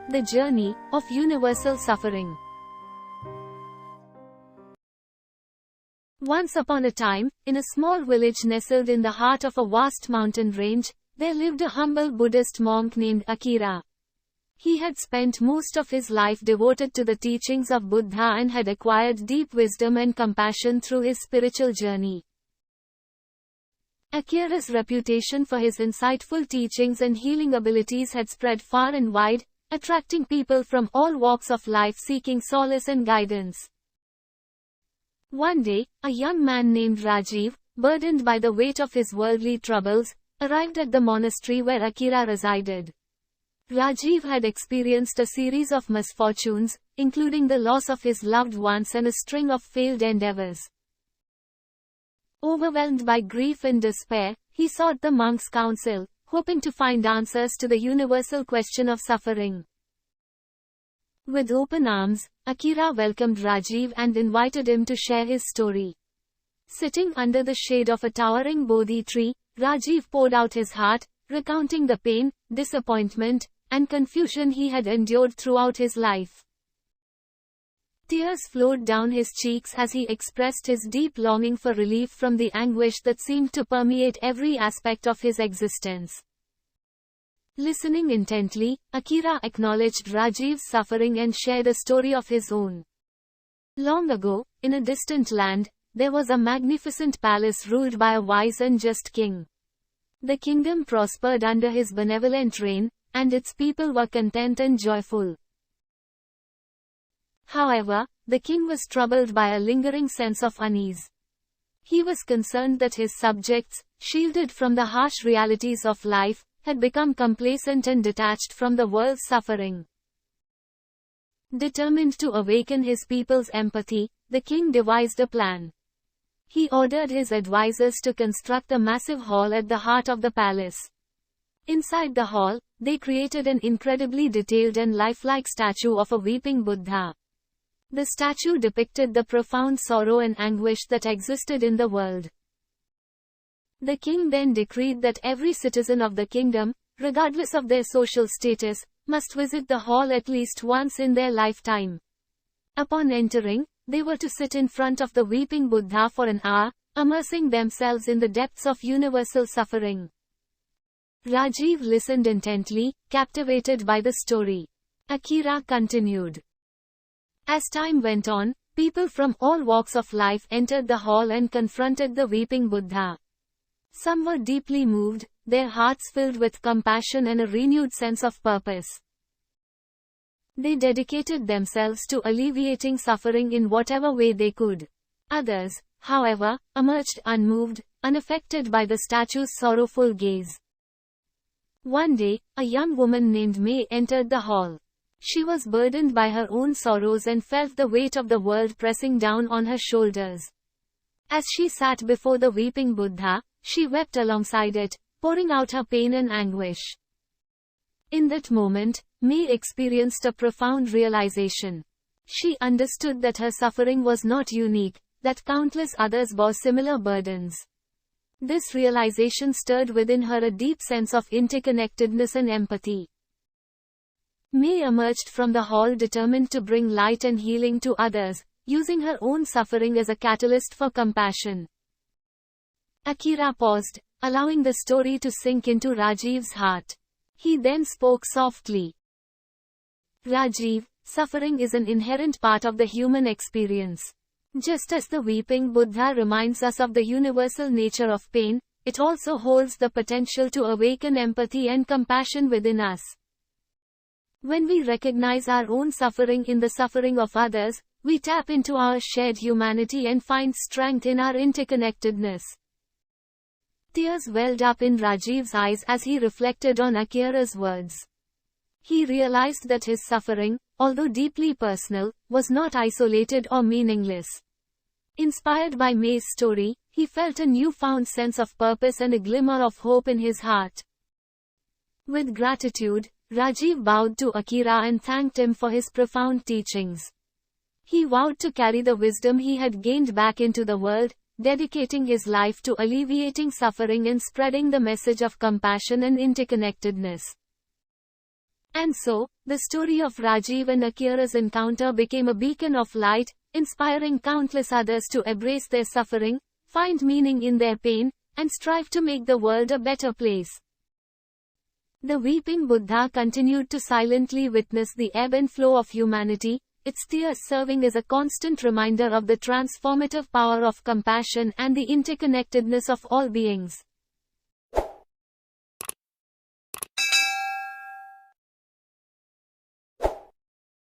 The Journey of Universal Suffering. Once upon a time, in a small village nestled in the heart of a vast mountain range, there lived a humble Buddhist monk named Akira. He had spent most of his life devoted to the teachings of Buddha and had acquired deep wisdom and compassion through his spiritual journey. Akira's reputation for his insightful teachings and healing abilities had spread far and wide, attracting people from all walks of life seeking solace and guidance. One day, a young man named Rajiv, burdened by the weight of his worldly troubles, arrived at the monastery where Akira resided. Rajiv had experienced a series of misfortunes, including the loss of his loved ones and a string of failed endeavors. Overwhelmed by grief and despair, he sought the monk's counsel, hoping to find answers to the universal question of suffering. With open arms, Akira welcomed Rajiv and invited him to share his story. Sitting under the shade of a towering Bodhi tree, Rajiv poured out his heart, recounting the pain, disappointment, and confusion he had endured throughout his life. Tears flowed down his cheeks as he expressed his deep longing for relief from the anguish that seemed to permeate every aspect of his existence. Listening intently, Akira acknowledged Rajiv's suffering and shared a story of his own. Long ago, in a distant land, there was a magnificent palace ruled by a wise and just king. The kingdom prospered under his benevolent reign, and its people were content and joyful. However, the king was troubled by a lingering sense of unease. He was concerned that his subjects, shielded from the harsh realities of life, had become complacent and detached from the world's suffering. Determined to awaken his people's empathy, the king devised a plan. He ordered his advisors to construct a massive hall at the heart of the palace. Inside the hall, they created an incredibly detailed and lifelike statue of a weeping Buddha. The statue depicted the profound sorrow and anguish that existed in the world. The king then decreed that every citizen of the kingdom, regardless of their social status, must visit the hall at least once in their lifetime. Upon entering, they were to sit in front of the weeping Buddha for an hour, immersing themselves in the depths of universal suffering. Rajiv listened intently, captivated by the story. Akira continued. As time went on, people from all walks of life entered the hall and confronted the weeping Buddha. Some were deeply moved, their hearts filled with compassion and a renewed sense of purpose. They dedicated themselves to alleviating suffering in whatever way they could. Others, however, emerged unmoved, unaffected by the statue's sorrowful gaze. One day, a young woman named May entered the hall. She was burdened by her own sorrows and felt the weight of the world pressing down on her shoulders. As she sat before the weeping Buddha, she wept alongside it, pouring out her pain and anguish. In that moment, May experienced a profound realization. She understood that her suffering was not unique, that countless others bore similar burdens. This realization stirred within her a deep sense of interconnectedness and empathy. May emerged from the hall determined to bring light and healing to others, using her own suffering as a catalyst for compassion. Akira paused, allowing the story to sink into Rajiv's heart. He then spoke softly. Rajiv, suffering is an inherent part of the human experience. Just as the weeping Buddha reminds us of the universal nature of pain, it also holds the potential to awaken empathy and compassion within us. When we recognize our own suffering in the suffering of others, we tap into our shared humanity and find strength in our interconnectedness. Tears welled up in Rajiv's eyes as he reflected on Akira's words. He realized that his suffering, although deeply personal, was not isolated or meaningless. Inspired by May's story, he felt a newfound sense of purpose and a glimmer of hope in his heart. With gratitude, Rajiv bowed to Akira and thanked him for his profound teachings. He vowed to carry the wisdom he had gained back into the world, dedicating his life to alleviating suffering and spreading the message of compassion and interconnectedness. And so, the story of Rajiv and Akira's encounter became a beacon of light, inspiring countless others to embrace their suffering, find meaning in their pain, and strive to make the world a better place. The weeping Buddha continued to silently witness the ebb and flow of humanity, its tears serving as a constant reminder of the transformative power of compassion and the interconnectedness of all beings.